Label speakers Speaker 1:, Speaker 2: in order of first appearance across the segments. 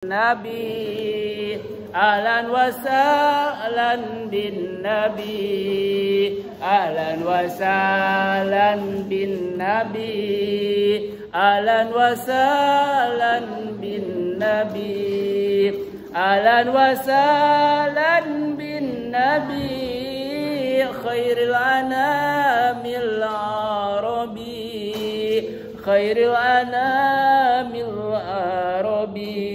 Speaker 1: Nabi, ahlan wa sahlan bin Nabi, ahlan wa sahlan bin Nabi, ahlan wa sahlan bin Nabi, ahlan wa sahlan bin Nabi, khairil anamil arabi, khairil anamil arabi.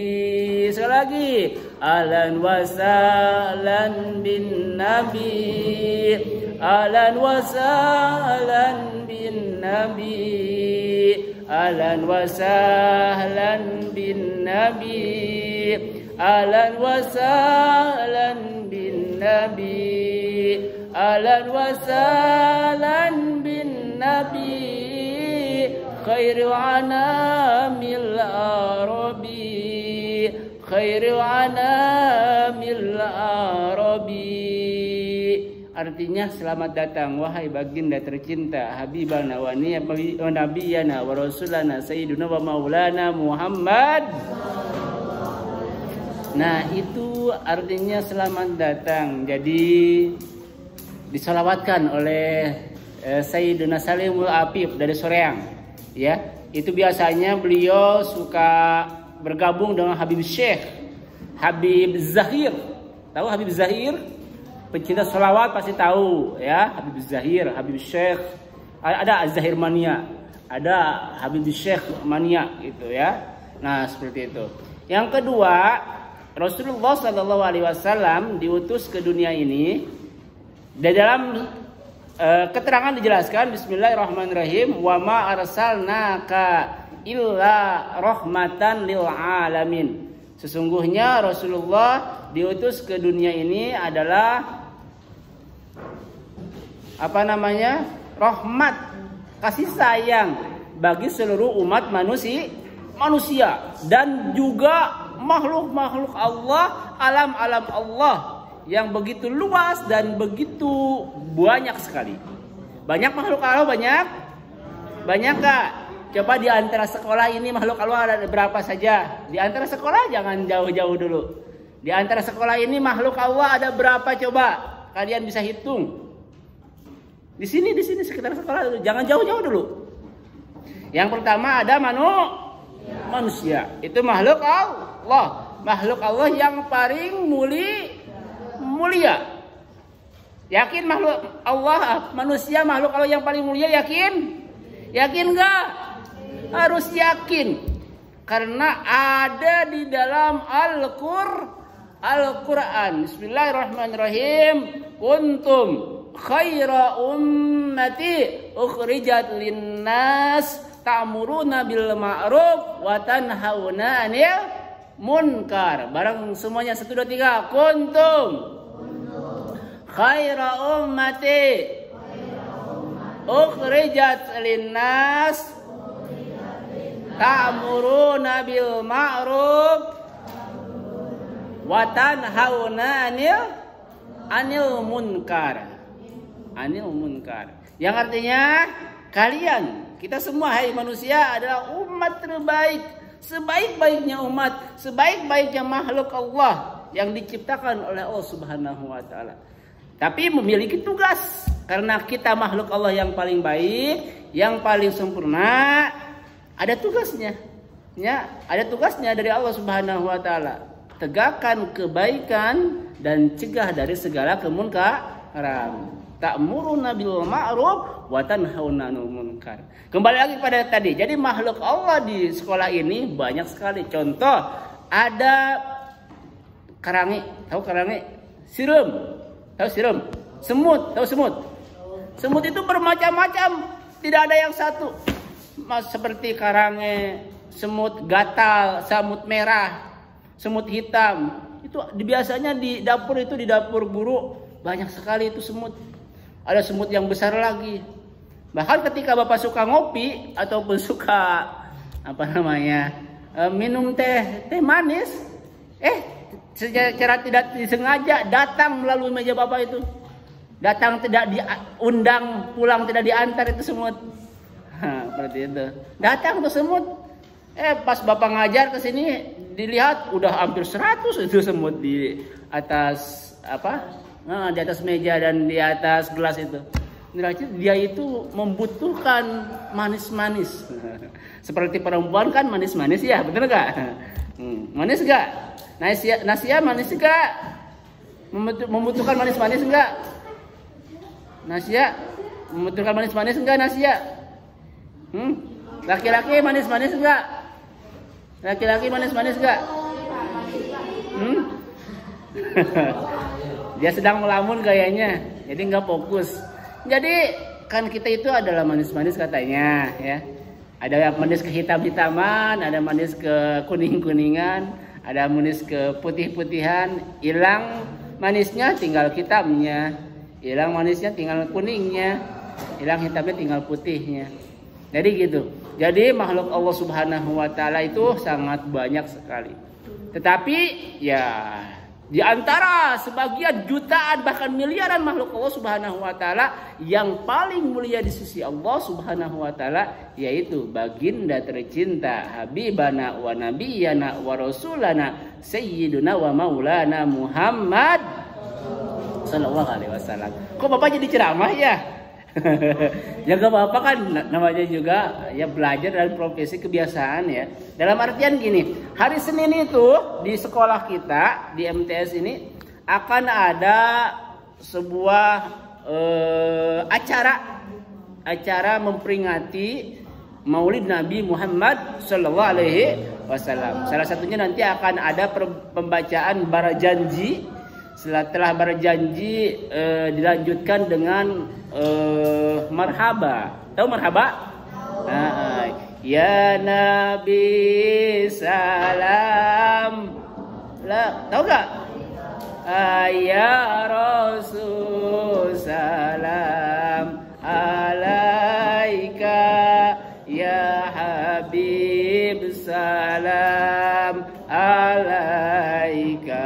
Speaker 1: Sekali lagi, ahlan wa sahlan bin Nabi, ahlan wa sahlan bin Nabi, ahlan wa sahlan bin Nabi, ahlan wa sahlan bin Nabi, ahlan wa sahlan bin Nabi, khairil anamil arabi, khairil anamil arabi. Artinya selamat datang wahai baginda tercinta, habibana wa nabiyana wa rasulana sayyiduna wa maulana Muhammad. Nah, itu artinya selamat datang. Jadi disalawatkan oleh Sayyiduna Salimul Apif dari Soreang. Ya, itu biasanya beliau suka bergabung dengan Habib Syekh, Habib Zahir. Tahu Habib Zahir? Pencinta sholawat pasti tahu ya, Habib Zahir, Habib Syekh. Ada Zahir Mania, ada Habib Syekh Mania gitu ya. Nah, seperti itu. Yang kedua, Rasulullah SAW diutus ke dunia ini. Di dalam keterangan dijelaskan, Bismillahirrahmanirrahim, wa ma arsalnaka illa rahmatan lil alamin. Sesungguhnya Rasulullah diutus ke dunia ini adalah rahmat, kasih sayang bagi seluruh umat manusia dan juga makhluk-makhluk Allah, alam-alam Allah yang begitu luas dan begitu banyak sekali. Banyak makhluk Allah, banyak Kak. Coba di antara sekolah ini makhluk Allah ada berapa saja? Di antara sekolah jangan jauh-jauh dulu. Di antara sekolah ini makhluk Allah ada berapa coba? Kalian bisa hitung. Di sini sekitar sekolah dulu. Jangan jauh-jauh dulu. Yang pertama ada manusia. Itu makhluk Allah. Makhluk Allah yang paling mulia. Yakin makhluk Allah, manusia makhluk Allah yang paling mulia, yakin? Yakin enggak? Harus yakin. Karena ada di dalam Al-Quran. Bismillahirrahmanirrahim. Kuntum khaira ummati ukhrijat linnas ta'muruna bil ma'ruf wa tanhauna 'anil munkar. Barang semuanya 1 2 3. Kuntum khaira ummati ukhrijat linnas ta'muruna bil ma'ruf wa tanhauna 'anil munkar. Anil munkar. Yang artinya kalian, kita semua hai manusia adalah umat terbaik, sebaik-baiknya umat, sebaik-baiknya makhluk Allah yang diciptakan oleh Allah Subhanahu wa taala. Tapi memiliki tugas, karena kita makhluk Allah yang paling baik, yang paling sempurna, ada tugasnya. Ya, ada tugasnya dari Allah Subhanahu wa taala. Tegakkan kebaikan dan cegah dari segala kemunkaran. Ta'muruna bil ma'ruf wa tanhauna 'anil munkar. Kembali lagi pada tadi. Jadi makhluk Allah di sekolah ini banyak sekali. Contoh, ada karangi, tahu karangi? Sirum. Tahu sirum? Semut, tahu semut? Semut itu bermacam-macam, tidak ada yang satu. Seperti karangi, semut gatal, semut merah, semut hitam. Itu biasanya di dapur guru banyak sekali itu semut. Ada semut yang besar lagi. Bahkan ketika Bapak suka ngopi ataupun suka minum teh manis, secara tidak disengaja datang melalui meja Bapak itu. Datang tidak diundang, pulang tidak diantar itu semut. Seperti itu. Datang tuh semut. Pas Bapak ngajar ke sini dilihat udah hampir 100 itu semut di atas apa? Nah, di atas meja dan di atas gelas itu. Dia itu membutuhkan manis-manis. Seperti perempuan kan manis-manis ya, bener nggak? Manis nggak? Nasia manis nggak? Membutuhkan manis-manis nggak? Nasia membutuhkan manis-manis nggak Nasia? Laki-laki manis-manis nggak? Laki-laki manis-manis nggak? Dia sedang melamun kayaknya, jadi nggak fokus. Jadi kan kita itu adalah manis-manis katanya ya. Ada yang manis ke hitam-hitaman, ada manis ke kuning-kuningan, ada manis ke putih-putihan. Hilang manisnya tinggal hitamnya, hilang manisnya tinggal kuningnya, hilang hitamnya tinggal putihnya. Jadi gitu. Jadi makhluk Allah Subhanahu wa taala itu sangat banyak sekali. Tetapi ya di antara sebagian jutaan bahkan miliaran makhluk Allah Subhanahu wa taala yang paling mulia di sisi Allah Subhanahu wa taala yaitu baginda tercinta habibana wa nabiyana wa rasulana sayyiduna wa maulana Muhammad sallallahu alaihi wasallam. Kok Bapak jadi ceramah ya? Ya gak apa-apa kan, namanya juga ya belajar dan profesi kebiasaan ya. Dalam artian gini, hari Senin itu di sekolah kita di MTS ini akan ada sebuah acara memperingati Maulid Nabi Muhammad Sallallahu Alaihi Wasallam. Salah satunya nanti akan ada pembacaan bara janji. Setelah berjanji dilanjutkan dengan marhaba. Tahu marhaba? Ya Nabi salam. Tahu gak? Ya Rasul salam alaika. Ya Habib salam alaika.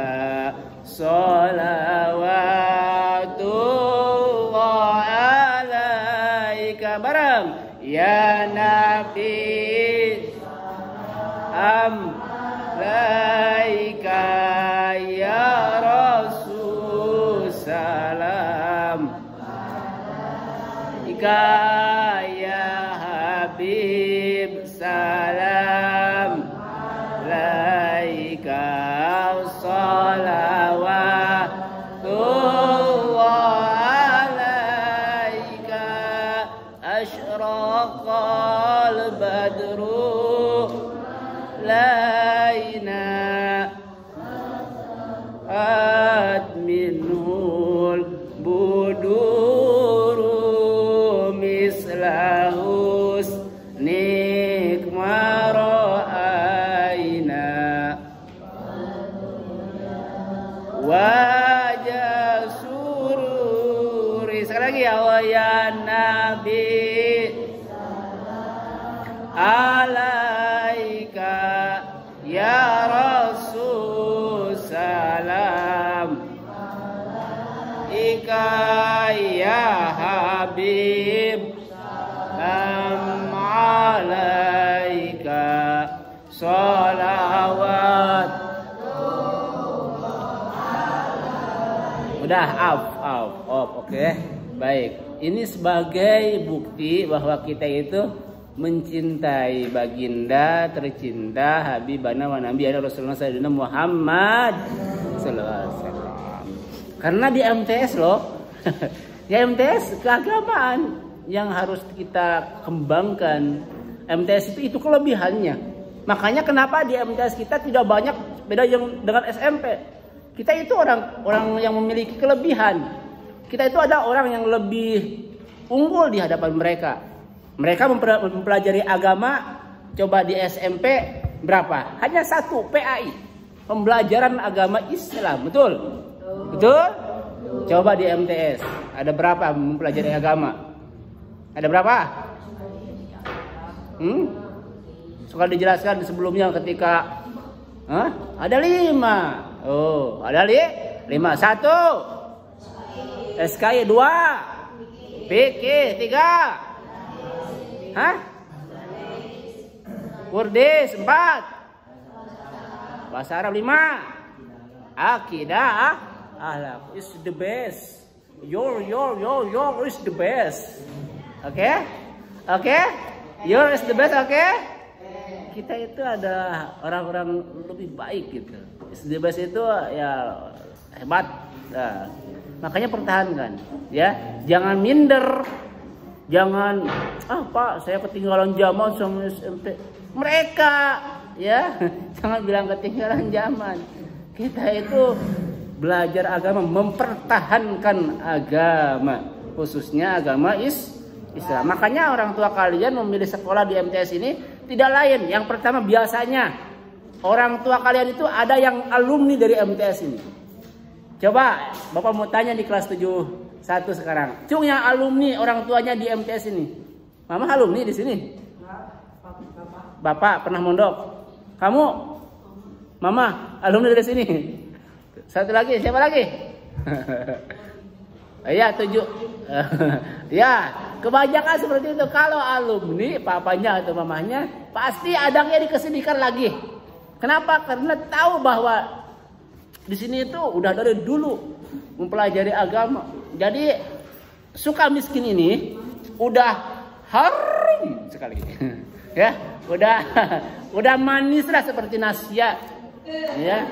Speaker 1: Salawatullah alaika. Bareng. Ya Nabi alaika. Ya Rasul salam alaika. Ya Habib salam alaika. Asyraqal badru laina minhul buduru mislahus nikmaro aina wajah sururi. Sekali lagi ya Nabi alaika. Ya Rasul salam alaika. Ya Habib salam alaika. Salawat. Udah oke. Baik. Ini sebagai bukti bahwa kita itu mencintai baginda tercinta habibana wa nabiyana Rasulullah sayyidina Muhammad sallallahu alaihi wasallam. Karena di MTS loh. Di MTS keagamaan yang harus kita kembangkan. MTS itu kelebihannya. Makanya kenapa di MTS kita tidak banyak beda yang dengan SMP. Kita itu orang yang memiliki kelebihan. Kita itu ada orang yang lebih unggul di hadapan mereka. Mereka mempelajari agama, coba di SMP berapa? Hanya 1 PAI. Pembelajaran agama Islam, betul? Betul? Coba di MTS, ada berapa mempelajari agama? Ada berapa? Suka dijelaskan sebelumnya ketika ada 5. Oh, ada 5. 1 SKY 2 PK 3 Wurdis 4 Bahasa Arab 5. Akidah, akhlak is the best. Your is the best. Oke? Oke? Your is the best, oke? Kita itu ada orang-orang lebih baik gitu. Is the best itu ya hebat. Nah, makanya pertahankan, ya. Jangan minder. Jangan Pak, saya ketinggalan zaman sama SMP. Mereka, ya. Jangan bilang ketinggalan zaman. Kita itu belajar agama, mempertahankan agama, khususnya agama Islam. Makanya orang tua kalian memilih sekolah di MTS ini tidak lain. Yang pertama, biasanya orang tua kalian itu ada yang alumni dari MTS ini. Coba Bapak mau tanya di kelas 71 sekarang. Cung, yang alumni orang tuanya di MTS ini. Mama alumni di sini? Bapak pernah mondok. Kamu? Mama alumni dari sini. Satu lagi, siapa lagi? Ya, 7. Ya, kebanyakan seperti itu. Kalau alumni, papanya atau mamanya pasti adanya dikesedikan lagi. Kenapa? Karena tahu bahwa di sini itu udah dari dulu mempelajari agama. Jadi suka miskin ini udah harum sekali. Ya, udah manis lah seperti nasihat. Ya.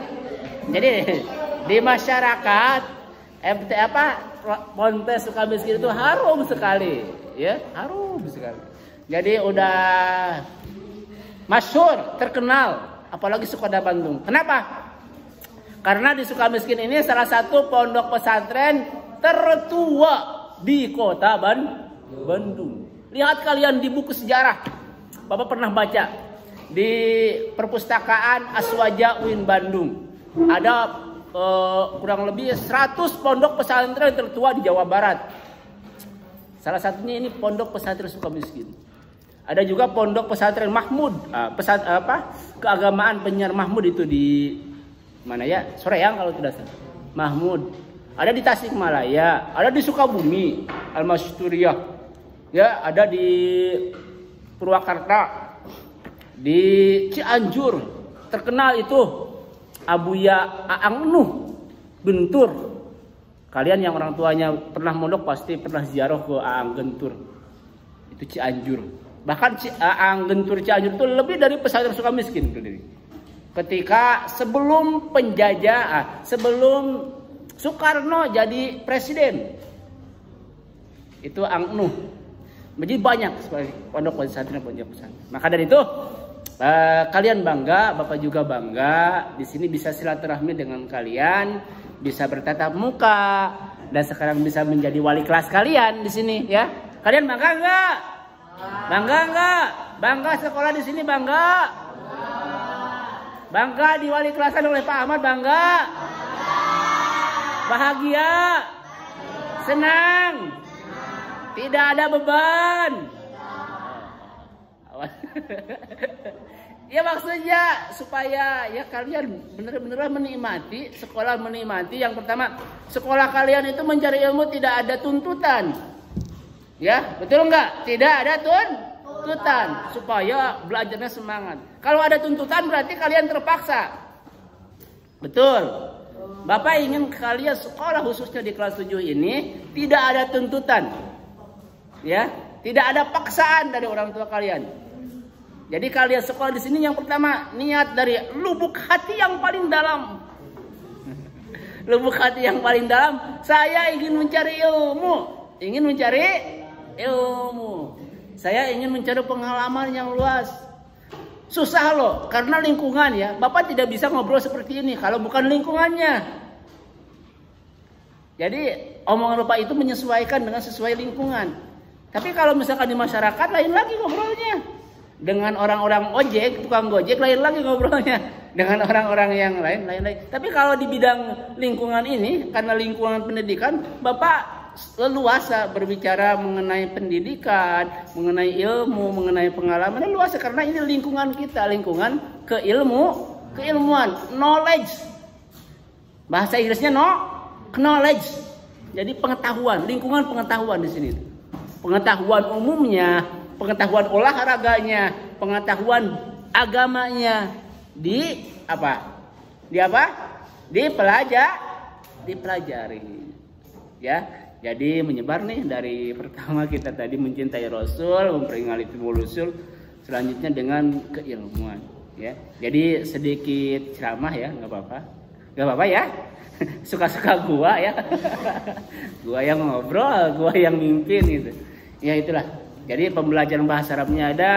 Speaker 1: Jadi di masyarakat Ponpes Sukamiskin itu harum sekali, ya, harum sekali. Jadi udah masyhur, terkenal, apalagi Kota Bandung. Kenapa? Karena di Sukamiskin ini salah satu pondok pesantren tertua di Kota Bandung. Lihat kalian di buku sejarah, Bapak pernah baca di perpustakaan Aswaja UIN Bandung. Ada kurang lebih 100 pondok pesantren tertua di Jawa Barat. Salah satunya ini pondok pesantren Sukamiskin. Ada juga pondok pesantren Mahmud, keagamaan penyiar Mahmud itu di mana ya? Soreang kalau tidak salah. Mahmud. Ada di Tasikmalaya, ada di Sukabumi, Al-Masturiyah. Ya, ada di Purwakarta, di Cianjur. Terkenal itu Abuya Aang Nuh Gentur. Kalian yang orang tuanya pernah mondok pasti pernah ziarah ke Aang Gentur. Itu Cianjur. Bahkan Aang Gentur Cianjur itu lebih dari pesantren Sukamiskin. Ketika sebelum sebelum Soekarno jadi presiden, itu Aang Nuh. Jadi banyak sekali pondok pesantren. Maka dari itu kalian bangga, Bapak juga bangga. Di sini bisa silaturahmi dengan kalian, bisa bertatap muka, dan sekarang bisa menjadi wali kelas kalian di sini, ya. Kalian bangga enggak? Bangga enggak? Bangga sekolah di sini, bangga? Bangga di wali kelasan oleh Pak Ahmad, bangga? Bahagia? Senang? Tidak ada beban? Ya maksudnya supaya ya kalian benar-benar menikmati sekolah, menikmati yang pertama sekolah kalian itu mencari ilmu tidak ada tuntutan, ya betul nggak? Tidak ada tuntutan supaya belajarnya semangat. Kalau ada tuntutan berarti kalian terpaksa, betul. Bapak ingin kalian sekolah khususnya di kelas 7 ini tidak ada tuntutan, ya tidak ada paksaan dari orang tua kalian. Jadi kalian sekolah di sini yang pertama niat dari lubuk hati yang paling dalam. Lubuk hati yang paling dalam, saya ingin mencari ilmu, ingin mencari ilmu. Saya ingin mencari pengalaman yang luas. Susah loh, karena lingkungan ya. Bapak tidak bisa ngobrol seperti ini kalau bukan lingkungannya. Jadi omongan Bapak itu menyesuaikan dengan sesuai lingkungan. Tapi kalau misalkan di masyarakat lain lagi ngobrolnya. Dengan orang-orang ojek, tukang gojek lain lagi ngobrolnya. Dengan orang-orang yang lain. Tapi kalau di bidang lingkungan ini, karena lingkungan pendidikan, Bapak leluasa berbicara mengenai pendidikan, mengenai ilmu, mengenai pengalaman. Leluasa karena ini lingkungan kita, lingkungan keilmuan, knowledge. Bahasa Inggrisnya knowledge. Jadi pengetahuan, lingkungan pengetahuan di sini. Pengetahuan umumnya, pengetahuan olahraganya, pengetahuan agamanya di Di apa? Dipelajari. Ya. Jadi menyebar nih dari pertama kita tadi mencintai Rasul, memperingati Timul Usul, selanjutnya dengan keilmuan. Ya. Jadi sedikit ceramah ya, nggak apa-apa ya. Suka-suka gua ya. Gua yang ngobrol, gua yang mimpin gitu. Ya itulah. Jadi pembelajaran bahasa Arabnya ada,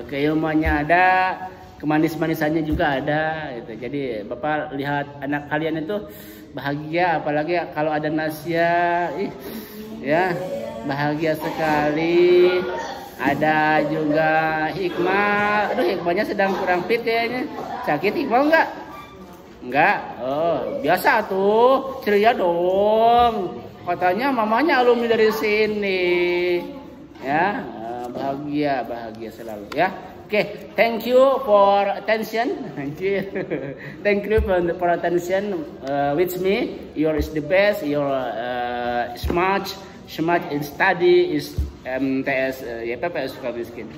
Speaker 1: keilmuannya ada, kemanis-manisannya juga ada gitu. Jadi Bapak lihat anak kalian itu bahagia, apalagi kalau ada Nasya, ya bahagia sekali. Ada juga Hikmah. Aduh, Hikmahnya sedang kurang fit kayaknya. Sakit Hikmah enggak? Oh, biasa tuh. Ceria dong. Katanya mamanya alumni dari sini. Ya, bahagia selalu ya. Oke, thank you for attention. Thank you for attention with me. Your is the best. Your smart in study is MTS YPPS Sukamiskin.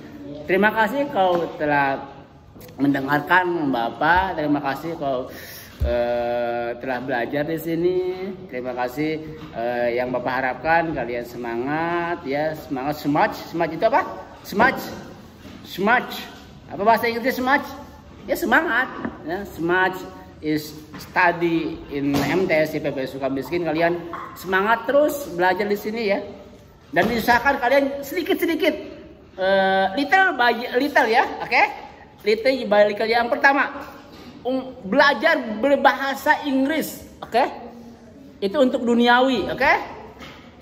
Speaker 1: Terima kasih kau telah mendengarkan Bapak. Terima kasih kau telah belajar di sini. Terima kasih yang Bapak harapkan kalian semangat ya, semangat. Smart itu apa? Smart. Apa bahasa Inggris smart? Ya semangat. Ya, smart is study in MTS YPPS Sukamiskin. Kalian semangat terus belajar di sini ya. Dan diusahakan kalian sedikit-sedikit little by little ya, oke? Little by little. Yang pertama, belajar berbahasa Inggris, oke? Itu untuk duniawi, oke?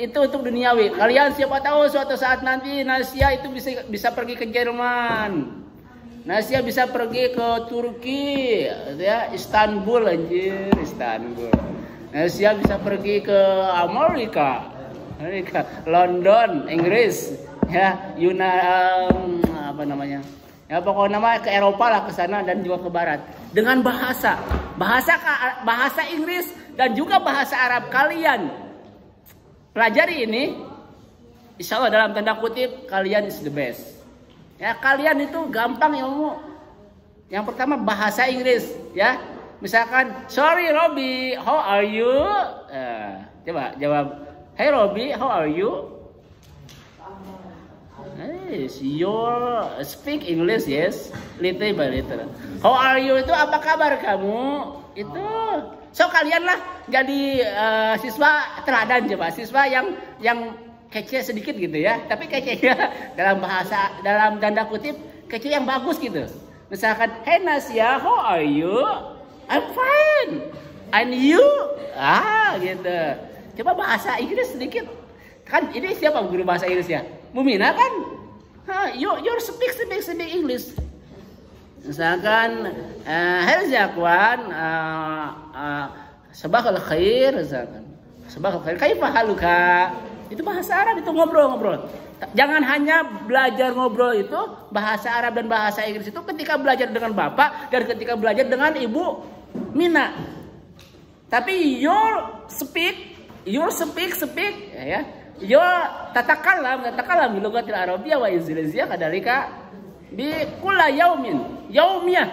Speaker 1: Itu untuk duniawi. Kalian siapa tahu suatu saat nanti Nasya itu bisa pergi ke Jerman. Nasya bisa pergi ke Turki, ya, Istanbul anjir, Istanbul. Nasya bisa pergi ke Amerika, London, Inggris, ya, apa namanya? Ya pokoknya nama ke Eropa lah, ke sana dan juga ke barat. Dengan bahasa Inggris dan juga bahasa Arab kalian pelajari ini, insya Allah dalam tanda kutip kalian is the best. Ya kalian itu gampang ilmu. Yang pertama bahasa Inggris, ya. Misalkan, sorry Robi, how are you? Coba jawab. Hey Robi, how are you? Yes, you speak English, yes, little by little. How are you itu apa kabar kamu? Itu. So kalian lah jadi siswa teladan coba, siswa yang kece sedikit gitu ya. Tapi kecenya dalam tanda kutip kece yang bagus gitu. Misalkan, hey Nasya, how are you? I'm fine. And you? Gitu. Coba bahasa Inggris sedikit. Kan ini siapa guru bahasa Inggris ya? Mumina kan? You speak English. Misalkan, hey Zakwan, sabahul khair, misalkan. Sabahul khair, kaifa haluka? Itu bahasa Arab, itu ngobrol-ngobrol. Jangan hanya belajar ngobrol itu, bahasa Arab dan bahasa Inggris itu ketika belajar dengan Bapak dan ketika belajar dengan Ibu Mina. Tapi your speak ya. Your tatakallam bi lughatil arabiyyah wa inzilaziyah kadalika bi kulla yaumiyah.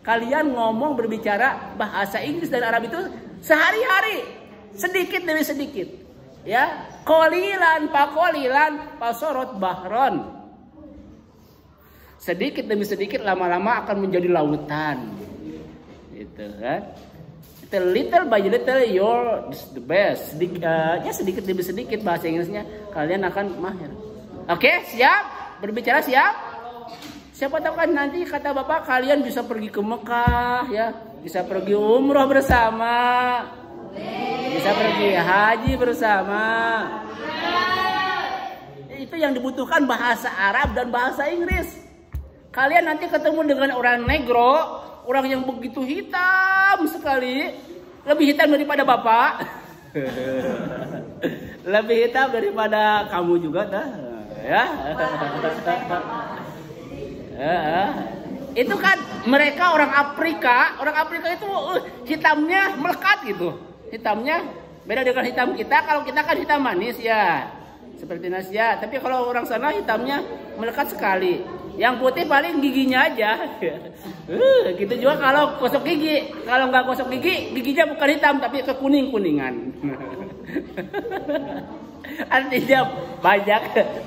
Speaker 1: Kalian ngomong berbicara bahasa Inggris dan Arab itu sehari-hari, sedikit demi sedikit. Ya, qalilan pasorot bahron. Sedikit demi sedikit lama-lama akan menjadi lautan. Gitu kan? Little by little you're the best. Sedikit demi sedikit bahasa Inggrisnya kalian akan mahir. Oke, siap? Berbicara siap? Siapa tahu kan nanti kata Bapak kalian bisa pergi ke Mekah ya, bisa pergi umroh bersama, bisa pergi haji bersama. Itu yang dibutuhkan bahasa Arab dan bahasa Inggris. Kalian nanti ketemu dengan orang negro, orang yang begitu hitam sekali, lebih hitam daripada Bapak, lebih hitam daripada kamu juga, dah, ya. Itu kan mereka orang Afrika itu hitamnya melekat gitu, hitamnya beda dengan hitam kita. Kalau kita kan hitam manis ya, seperti Nasya. Tapi kalau orang sana hitamnya melekat sekali. Yang putih paling giginya aja. Gitu juga kalau gosok gigi. Kalau nggak gosok gigi, giginya bukan hitam tapi kekuning-kuningan. Artinya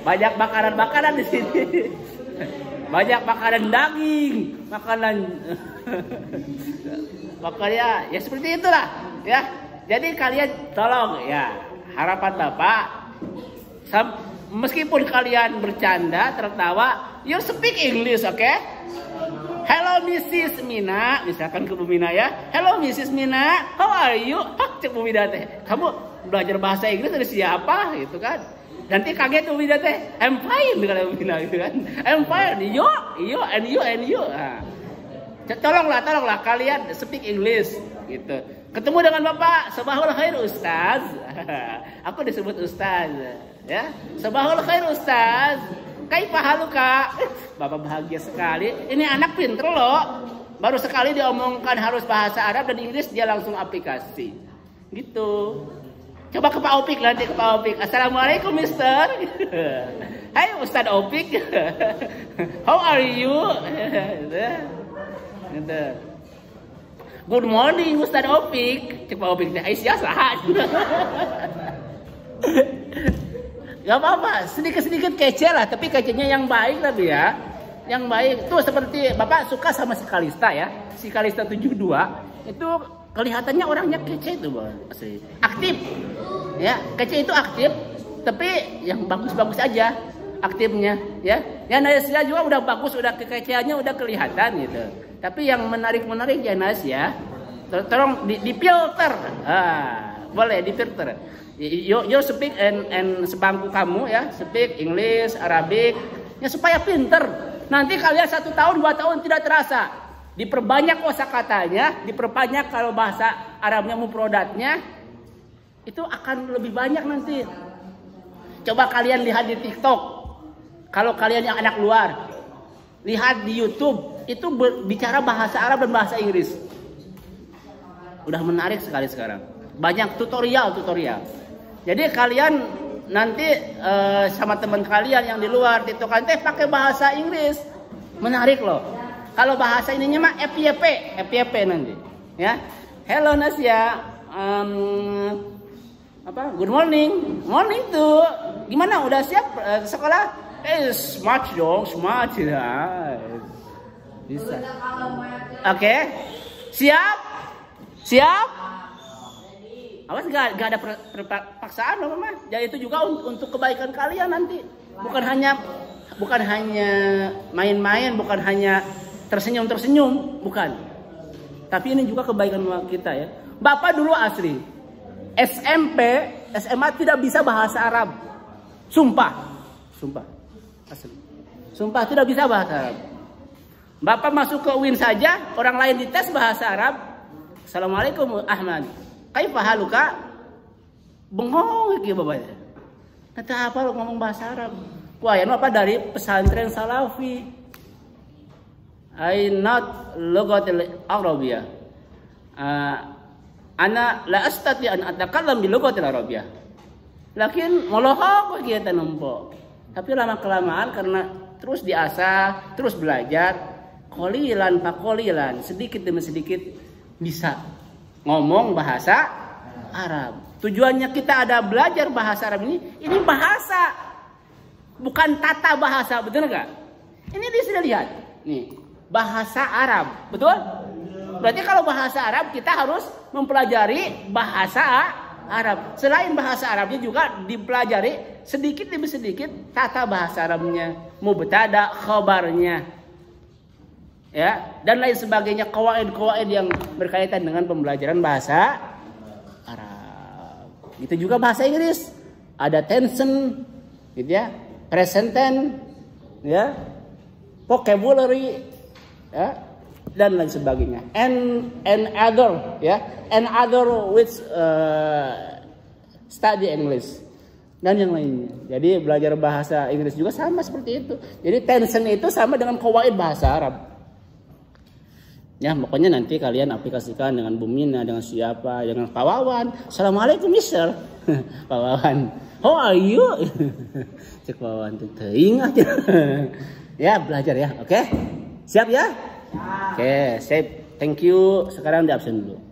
Speaker 1: banyak makanan-makanan di sini. Banyak makanan daging, makanan makanya ya seperti itulah ya. Jadi kalian tolong ya, harapan Bapak meskipun kalian bercanda, tertawa, you speak English, oke? Okay? Hello Mrs. Mina, misalkan ke Bu Mina ya. Hello Mrs. Mina, how are you? Hah, cek Bu Mina teh. Kamu belajar bahasa Inggris dari siapa? Gitu kan. Nanti kaget Bu Mina teh. I'm fine dengan Bu Mina gitu kan. I'm fine. You and you. Nah. Tolonglah kalian speak English gitu. Ketemu dengan Bapak, sabahul khair Ustaz. Aku disebut Ustaz ya. Sabahul khair Ustaz. Kaifa haluka? Bapak bahagia sekali. Ini anak pinter loh. Baru sekali diomongkan harus bahasa Arab dan Inggris, dia langsung aplikasi. Gitu. Coba ke Pak Opik nanti, ke Pak Opik. Assalamualaikum Mister. Hai Ustaz Opik. How are you? Gitu. Good morning Ustaz Opik. Cek Pak Opik. Aisyah saha. Gak apa-apa, sedikit-sedikit kece lah, tapi kecenya yang baik tapi ya. Yang baik tuh seperti Bapak suka sama si Kalista ya. Si Kalista 72 itu kelihatannya orangnya kece itu, Bang. Aktif. Ya, kece itu aktif, tapi yang bagus-bagus aja aktifnya ya. Ya Nasya juga udah bagus, udah kekeceannya udah kelihatan gitu. Tapi yang menarik-menarik ya Nasya, tolong di filter. Boleh di filter. You speak and sebangku kamu ya, speak English, Arabic, ya supaya pinter. Nanti kalian 1 tahun 2 tahun tidak terasa. Diperbanyak kosakatanya, diperbanyak kalau bahasa Arabnya mufradatnya, itu akan lebih banyak nanti. Coba kalian lihat di TikTok. Kalau kalian yang anak luar, lihat di YouTube, itu bicara bahasa Arab dan bahasa Inggris. Udah menarik sekali sekarang. Banyak tutorial. Jadi kalian nanti sama teman kalian yang di luar TikTokan teh pakai bahasa Inggris. Menarik loh. Kalau bahasa ininya mah FYP nanti. Ya. Hello Nasya. Good morning. Morning tuh. Gimana udah siap sekolah? Smart dong, smart ya. Bisa. Oke. Siap? Awas gak ada paksaan loh Mama. Jadi itu juga untuk kebaikan kalian nanti. Bukan hanya main-main, bukan hanya tersenyum, bukan. Tapi ini juga kebaikan kita ya. Bapak dulu asli SMP, SMA tidak bisa bahasa Arab. Sumpah. Asli. Sumpah tidak bisa bahasa Arab. Bapak masuk ke UIN saja, orang lain dites bahasa Arab. Assalamualaikum Ahmad. Kaifa haluka? Bengong gitu bapaknya. Kata apa lo ngomong bahasa Arab? Wah, ya apa dari pesantren Salafi. I not lugatil Arabiyah. Ana la astati an atakallam bi lugatil Arabiyah. Lakin molohok kita nempo. Tapi lama kelamaan karena terus diasah, terus belajar, qalilan, sedikit demi sedikit bisa ngomong bahasa Arab. Tujuannya kita ada belajar bahasa Arab ini bahasa, bukan tata bahasa, betul nggak? Ini dia sudah lihat, nih bahasa Arab, betul? Berarti kalau bahasa Arab kita harus mempelajari bahasa Arab. Selain bahasa Arabnya juga dipelajari sedikit demi sedikit tata bahasa Arabnya, mubtada, khabarnya. Ya, dan lain sebagainya, qawaid yang berkaitan dengan pembelajaran bahasa Arab. Itu juga bahasa Inggris. Ada tension, gitu ya, present tense, ya, vocabulary, ya, dan lain sebagainya. And other which study English dan yang lainnya. Jadi belajar bahasa Inggris juga sama seperti itu. Jadi tension itu sama dengan qawaid bahasa Arab. Ya, pokoknya nanti kalian aplikasikan dengan Bu Mina, dengan siapa, dengan Pak Wawan. Assalamualaikum Mister. Pak Wawan, how are you? Cek Pak Wawan tuh teing aja. Ya, belajar ya. Oke? Siap ya? Oke, sip. Thank you. Sekarang di absen dulu.